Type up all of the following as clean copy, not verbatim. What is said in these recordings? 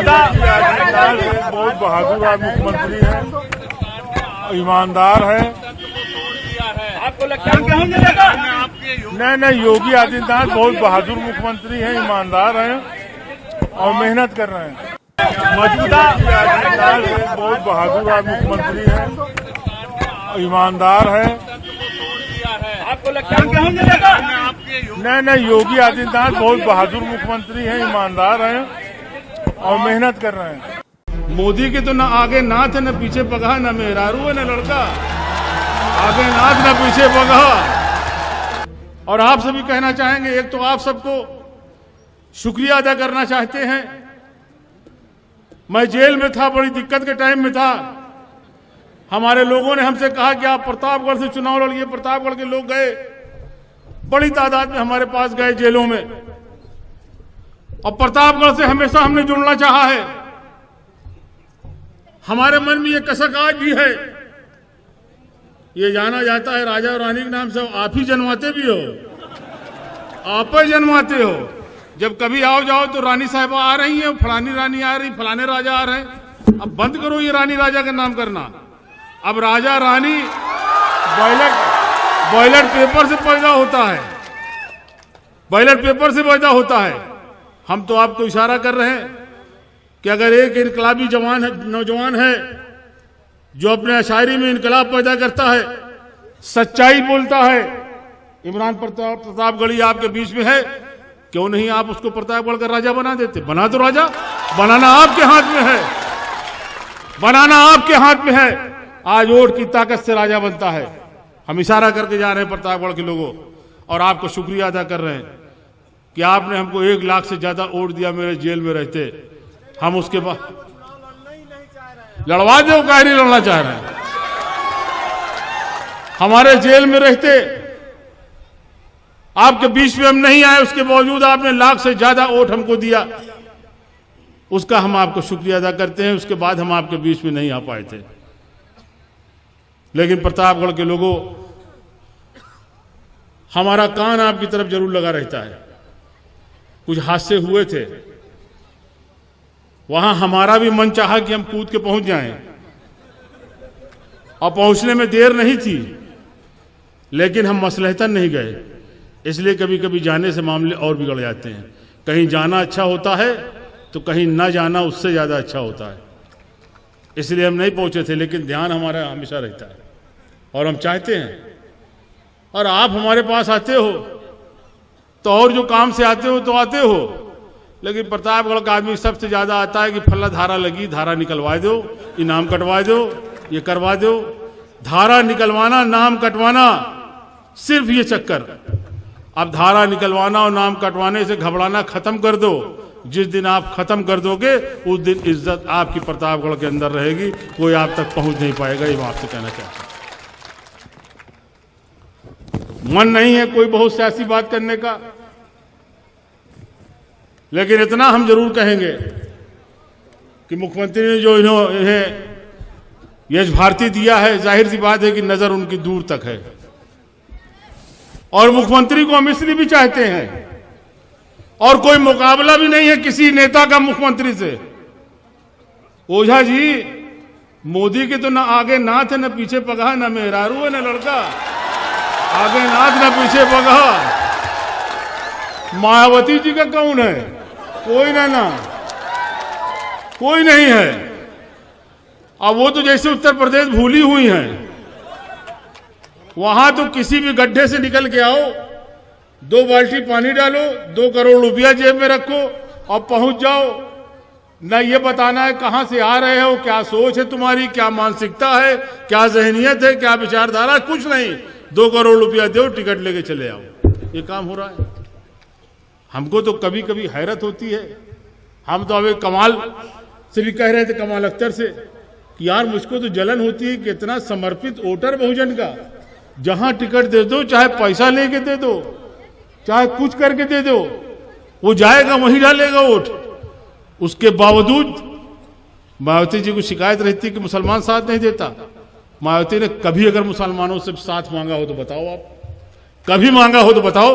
मौजूदा बहुत बहादुर मुख्यमंत्री है, ईमानदार है। आपको लगता है क्या मिलेगा? नहीं, योगी आदित्यनाथ बहुत बहादुर मुख्यमंत्री हैं, ईमानदार हैं और मेहनत कर रहे हैं। मौजूदा बहुत बहादुर मुख्यमंत्री है, ईमानदार है। आपको लगता है क्या मिलेगा? नहीं, योगी आदित्यनाथ बहुत बहादुर मुख्यमंत्री हैं, ईमानदार हैं और मेहनत कर रहे हैं। मोदी के तो न आगे नाथ है, न पीछे पगहा, न मेहरारू है, न लड़का। आगे नाथ न पीछे पगहा। और आप सभी कहना चाहेंगे, एक तो आप सबको शुक्रिया अदा करना चाहते हैं। मैं जेल में था, बड़ी दिक्कत के टाइम में था। हमारे लोगों ने हमसे कहा कि आप प्रतापगढ़ से चुनाव लड़िए। प्रतापगढ़ के लोग गए, बड़ी तादाद में हमारे पास गए जेलों में। और प्रतापगढ़ से हमेशा हमने जुड़ना चाहा है। हमारे मन में ये कसक आज भी है। ये जाना जाता है राजा और रानी के नाम से, आप ही जन्माते भी हो, आप ही जन्माते हो। जब कभी आओ जाओ तो रानी साहिबा आ रही हैं, फलानी रानी आ रही, फलाने राजा आ रहे हैं। अब बंद करो ये रानी राजा का नाम करना। अब राजा रानी बॉयलेट पेपर से पैदा होता है, बॉयलेट पेपर से पैदा होता है। हम तो आपको इशारा कर रहे हैं कि अगर एक इनकलाबी नौजवान है जो अपने शायरी में इनकलाब पैदा करता है, सच्चाई बोलता है। इमरान प्रतापगढ़ी आपके बीच में है, क्यों नहीं आप उसको प्रतापगढ़ का राजा बना देते? बना दो राजा। बनाना आपके हाथ में है, बनाना आपके हाथ में है। आज वोट की ताकत से राजा बनता है। हम इशारा करके जा रहे हैं प्रतापगढ़ के लोगों, और आपको शुक्रिया अदा कर रहे हैं कि आपने हमको 1 लाख से ज्यादा वोट दिया मेरे जेल में रहते। हम उसके बाद लड़वा दो, काहे नहीं लड़ना चाह रहे हैं? हमारे जेल में रहते आपके बीच में हम नहीं आए, उसके बावजूद आपने 1 लाख से ज्यादा वोट हमको दिया। उसका हम आपको शुक्रिया अदा करते हैं। उसके बाद हम आपके बीच में नहीं आ पाए थे। लेकिन प्रतापगढ़ के लोगों, हमारा कान आपकी तरफ जरूर लगा रहता है। कुछ हादसे हुए थे, वहां हमारा भी मन चाहा कि हम कूद के पहुंच जाएं, और पहुंचने में देर नहीं थी, लेकिन हम मसलहतन नहीं गए। इसलिए कभी कभी जाने से मामले और बिगड़ जाते हैं। कहीं जाना अच्छा होता है तो कहीं ना जाना उससे ज्यादा अच्छा होता है। इसलिए हम नहीं पहुंचे थे, लेकिन ध्यान हमारा हमेशा रहता है और हम चाहते हैं। और आप हमारे पास आते हो तो, और जो काम से आते हो तो आते हो, लेकिन प्रतापगढ़ का आदमी सबसे ज्यादा आता है कि फला धारा लगी, धारा निकलवा दो, इनाम कटवा दो, ये करवा दो। धारा निकलवाना, नाम कटवाना, सिर्फ ये चक्कर। अब धारा निकलवाना और नाम कटवाने से घबराना खत्म कर दो। जिस दिन आप खत्म कर दोगे उस दिन इज्जत आपकी प्रतापगढ़ के अंदर रहेगी, कोई आप तक पहुंच नहीं पाएगा। ये मैं आपसे कहना चाहता हूं। मन नहीं है कोई बहुत सियासी बात करने का, लेकिन इतना हम जरूर कहेंगे कि मुख्यमंत्री ने जो इन्हें यश भारती दिया है, जाहिर सी बात है कि नजर उनकी दूर तक है। और मुख्यमंत्री को हम इसलिए भी चाहते हैं, और कोई मुकाबला भी नहीं है किसी नेता का मुख्यमंत्री से। ओझा जी, मोदी के तो न आगे नाथ है, न पीछे पगहा, न मेहरारू है, न लड़का। आगे नाथ न पीछे पगहा। मायावती जी का कौन है? कोई ना, कोई नहीं है। अब वो तो जैसे उत्तर प्रदेश भूली हुई हैं। वहां तो किसी भी गड्ढे से निकल के आओ, 2 बाल्टी पानी डालो, 2 करोड़ रुपया जेब में रखो और पहुंच जाओ। न ये बताना है कहां से आ रहे हो, क्या सोच है तुम्हारी, क्या मानसिकता है, क्या जहनियत है, क्या विचारधारा, कुछ नहीं। 2 करोड़ रुपया दो, टिकट लेके चले आओ। ये काम हो रहा है। हमको तो कभी कभी हैरत होती है। हम तो अभी कमाल से भी कह रहे थे, कमाल अख्तर से, कि यार मुझको तो जलन होती है कि इतना समर्पित वोटर बहुजन का, जहां टिकट दे दो, चाहे पैसा लेके दे दो, चाहे कुछ करके दे दो, वो जाएगा वहीं डालेगा वोट। उसके बावजूद मायावती जी को शिकायत रहती कि मुसलमान साथ नहीं देता। मायावती ने कभी अगर मुसलमानों से साथ मांगा हो तो बताओ, आप कभी मांगा हो तो बताओ।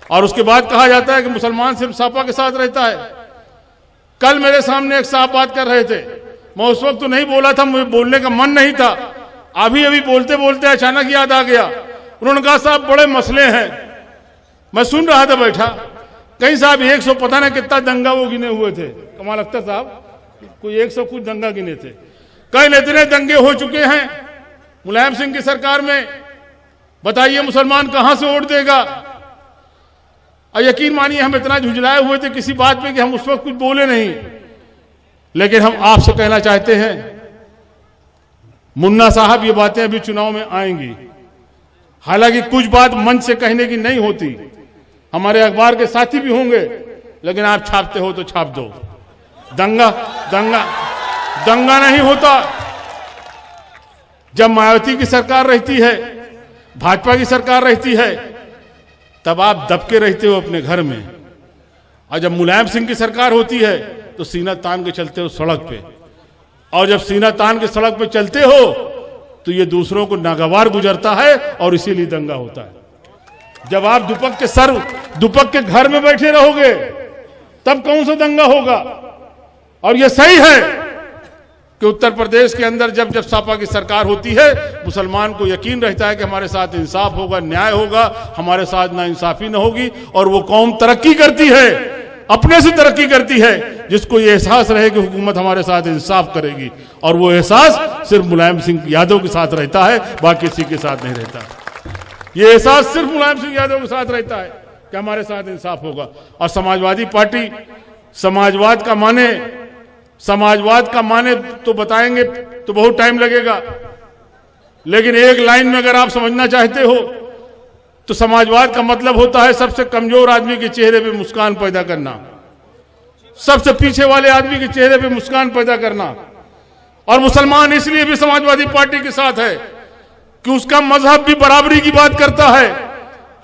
और उसके बाद कहा जाता है कि मुसलमान सिर्फ सापा के साथ रहता है। कल मेरे सामने एक साहब बात कर रहे थे, मैं उस वक्त तो नहीं बोला था, मुझे बोलने का मन नहीं था, अभी अभी बोलते बोलते अचानक याद आ गया। उन्होंने कहा साहब बड़े मसले हैं। मैं सुन रहा था बैठा, कहीं साहब 100 पता नहीं कितना दंगा वो गिने हुए थे, कमाल अख्तर साहब कोई 100 कुछ दंगा गिने थे। कई इतने दंगे हो चुके हैं मुलायम सिंह की सरकार में, बताइए मुसलमान कहां से वोट देगा। और यकीन मानिए हम इतना झुंझलाए हुए थे किसी बात में कि हम उस वक्त कुछ बोले नहीं, लेकिन हम आपसे कहना चाहते हैं मुन्ना साहब ये बातें अभी चुनाव में आएंगी, हालांकि कुछ बात मंच से कहने की नहीं होती, हमारे अखबार के साथी भी होंगे, लेकिन आप छापते हो तो छाप दो। दंगा दंगा दंगा नहीं होता। जब मायावती की सरकार रहती है, भाजपा की सरकार रहती है, तब आप दबके रहते हो अपने घर में, और जब मुलायम सिंह की सरकार होती है तो सीना तान के चलते हो सड़क पे, और जब सीना तान के सड़क पे चलते हो तो ये दूसरों को नागवार गुजरता है और इसीलिए दंगा होता है। जब आप दुपक के घर में बैठे रहोगे तब कौन सा दंगा होगा। और ये सही है कि उत्तर प्रदेश के अंदर जब जब सपा की सरकार होती है, मुसलमान को यकीन रहता है कि हमारे साथ इंसाफ होगा, न्याय होगा, हमारे साथ नाइंसाफी न होगी, और वो कौम तरक्की करती है, अपने से तरक्की करती है, जिसको ये एहसास रहे कि हुकूमत हमारे साथ इंसाफ करेगी। और वो एहसास सिर्फ मुलायम सिंह यादव के साथ रहता है, बाकी किसी के साथ नहीं रहता। ये एहसास सिर्फ मुलायम सिंह यादव के साथ रहता है कि हमारे साथ इंसाफ होगा। और समाजवादी पार्टी समाजवाद का माने तो बताएंगे तो बहुत टाइम लगेगा, लेकिन एक लाइन में अगर आप समझना चाहते हो तो समाजवाद का मतलब होता है सबसे कमजोर आदमी के चेहरे पे मुस्कान पैदा करना, सबसे पीछे वाले आदमी के चेहरे पे मुस्कान पैदा करना। और मुसलमान इसलिए भी समाजवादी पार्टी के साथ है कि उसका मजहब भी बराबरी की बात करता है,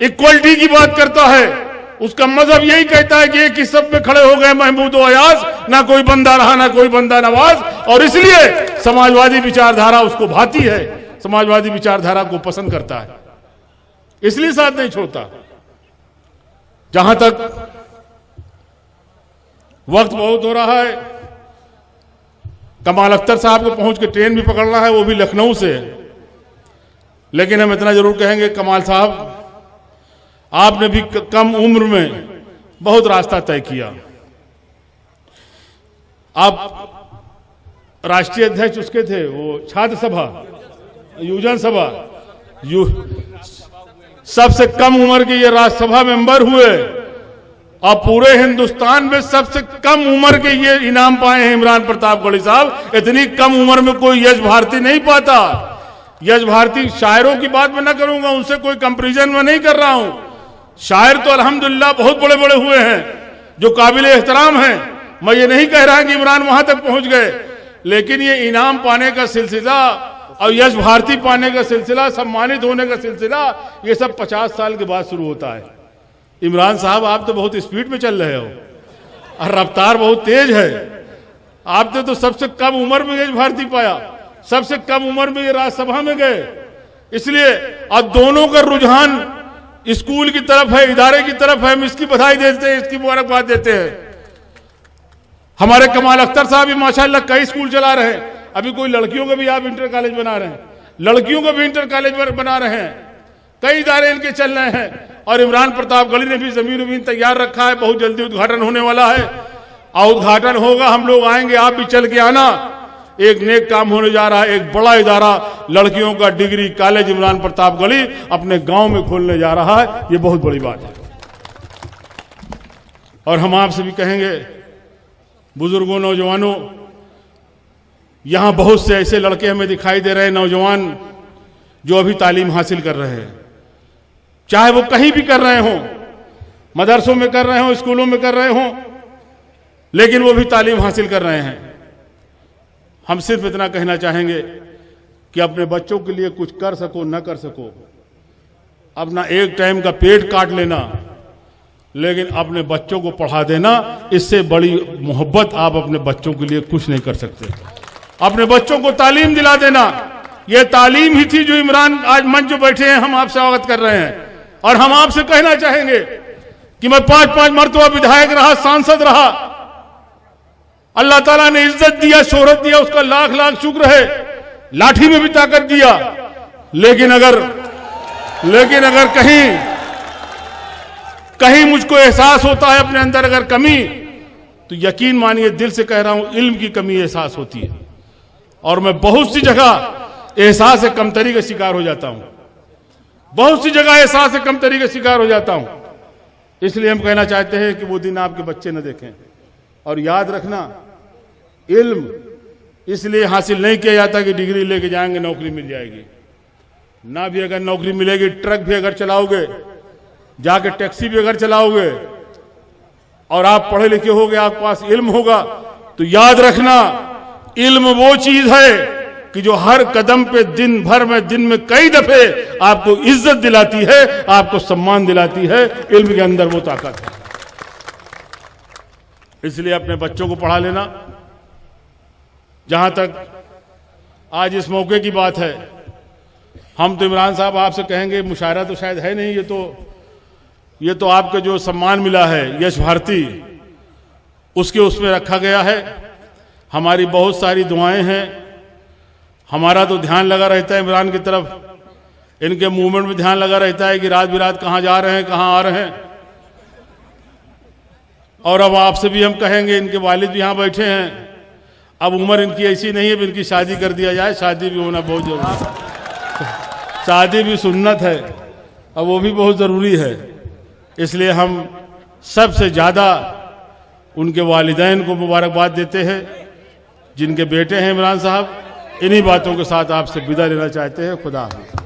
इक्वलिटी की बात करता है। उसका मजहब यही कहता है कि एक ही सब में खड़े हो गए महमूद और अयाज, ना कोई बंदा रहा ना कोई बंदा नवाज, और इसलिए समाजवादी विचारधारा उसको भाती है, समाजवादी विचारधारा को पसंद करता है, इसलिए साथ नहीं छोड़ता। जहां तक वक्त बहुत हो रहा है, कमाल अख्तर साहब को पहुंच के ट्रेन भी पकड़ना है, वो भी लखनऊ से, लेकिन हम इतना जरूर कहेंगे कमाल साहब आपने भी कम उम्र में बहुत रास्ता तय किया। आप राष्ट्रीय अध्यक्ष उसके थे, वो छात्र सभा, युवजन सभा, सबसे कम उम्र के ये राज्यसभा मेंबर हुए, और पूरे हिंदुस्तान में सबसे कम उम्र के ये इनाम पाए हैं इमरान प्रतापगढ़ी साहब। इतनी कम उम्र में कोई यश भारती नहीं पाता। यश भारती शायरों की बात मैं न करूंगा, उनसे कोई कंपैरिजन में नहीं कर रहा हूं। शायर तो अल्हम्दुलिल्लाह बहुत बड़े बड़े हुए हैं जो काबिल एहतराम हैं, मैं ये नहीं कह रहा कि इमरान वहां तक पहुंच गए, लेकिन ये इनाम पाने का सिलसिला और यश भारती पाने का सिलसिला, सम्मानित होने का सिलसिला, ये सब 50 साल के बाद शुरू होता है। इमरान साहब आप तो बहुत स्पीड में चल रहे हो और रफ्तार बहुत तेज है। आपने तो सबसे कम उम्र में यश भारती पाया, सबसे कम उम्र में ये राज्यसभा में गए, इसलिए अब दोनों का रुझान स्कूल की तरफ है, इदारे की तरफ है। हम इसकी बधाई देते हैं, इसकी मुबारकबाद देते हैं। हमारे कमाल अख्तर साहब भी माशाल्लाह कई स्कूल चला रहे हैं, अभी कोई लड़कियों का भी आप इंटर कॉलेज बना रहे हैं, लड़कियों को भी इंटर कॉलेज बना रहे हैं, कई इदारे इनके चल रहे हैं। और इमरान प्रतापगढ़ी ने भी जमीन तैयार रखा है, बहुत जल्दी उद्घाटन होने वाला है, और उद्घाटन होगा, हम लोग आएंगे, आप भी चल के आना। एक नेक काम होने जा रहा है, एक बड़ा इदारा लड़कियों का डिग्री कॉलेज इमरान प्रतापगढ़ी अपने गांव में खोलने जा रहा है, ये बहुत बड़ी बात है। और हम आपसे भी कहेंगे, बुजुर्गों, नौजवानों, यहां बहुत से ऐसे लड़के हमें दिखाई दे रहे हैं, नौजवान जो अभी तालीम हासिल कर रहे हैं, चाहे वो कहीं भी कर रहे हों, मदरसों में कर रहे हों, स्कूलों में कर रहे हों, लेकिन वो भी तालीम हासिल कर रहे हैं। हम सिर्फ इतना कहना चाहेंगे कि अपने बच्चों के लिए कुछ कर सको न कर सको, अपना एक टाइम का पेट काट लेना, लेकिन अपने बच्चों को पढ़ा देना, इससे बड़ी मोहब्बत आप अपने बच्चों के लिए कुछ नहीं कर सकते। अपने बच्चों को तालीम दिला देना, यह तालीम ही थी जो इमरान आज मंच पे बैठे हैं, हम आपसे अवगत कर रहे हैं। और हम आपसे कहना चाहेंगे कि मैं 5-5 मरतबा विधायक रहा, सांसद रहा, अल्लाह ताला ने इज्जत दिया, शोहरत दिया, उसका लाख लाख शुक्र है। लाठी में भी ताकत दिया, लेकिन अगर कहीं मुझको एहसास होता है अपने अंदर अगर कमी, तो यकीन मानिए दिल से कह रहा हूं, इल्म की कमी एहसास होती है। और मैं बहुत सी जगह एहसास से कमतरी का शिकार हो जाता हूं, बहुत सी जगह एहसास से कमतरी का शिकार हो जाता हूं। इसलिए हम कहना चाहते हैं कि वो दिन आपके बच्चे न देखें। और याद रखना, इल्म इसलिए हासिल नहीं किया जाता कि डिग्री लेके जाएंगे नौकरी मिल जाएगी। ना भी अगर नौकरी मिलेगी, ट्रक भी अगर चलाओगे, जाके टैक्सी भी अगर चलाओगे, और आप पढ़े लिखे होगे, आपके पास इल्म होगा, तो याद रखना, इल्म वो चीज है कि जो हर कदम पे दिन में कई दफे आपको इज्जत दिलाती है, आपको सम्मान दिलाती है। इल्म के अंदर वो ताकत है। इसलिए अपने बच्चों को पढ़ा लेना। जहां तक आज इस मौके की बात है, हम तो इमरान साहब आपसे कहेंगे, मुशायरा तो शायद है नहीं, ये तो आपके जो सम्मान मिला है यश भारती, उसके उसमें रखा गया है। हमारी बहुत सारी दुआएं हैं, हमारा तो ध्यान लगा रहता है इमरान की तरफ, इनके मूवमेंट में ध्यान लगा रहता है कि रात बिरात कहां जा रहे हैं, कहां आ रहे हैं। और अब आपसे भी हम कहेंगे, इनके वालिद भी यहां बैठे हैं, अब उम्र इनकी ऐसी नहीं है, इनकी शादी कर दिया जाए। शादी भी होना बहुत जरूरी है, शादी भी सुन्नत है, अब वो भी बहुत ज़रूरी है। इसलिए हम सबसे ज़्यादा उनके वालिदैन को मुबारकबाद देते हैं, जिनके बेटे हैं इमरान साहब। इन्हीं बातों के साथ आपसे विदा लेना चाहते हैं। खुदा हाफ़िज़।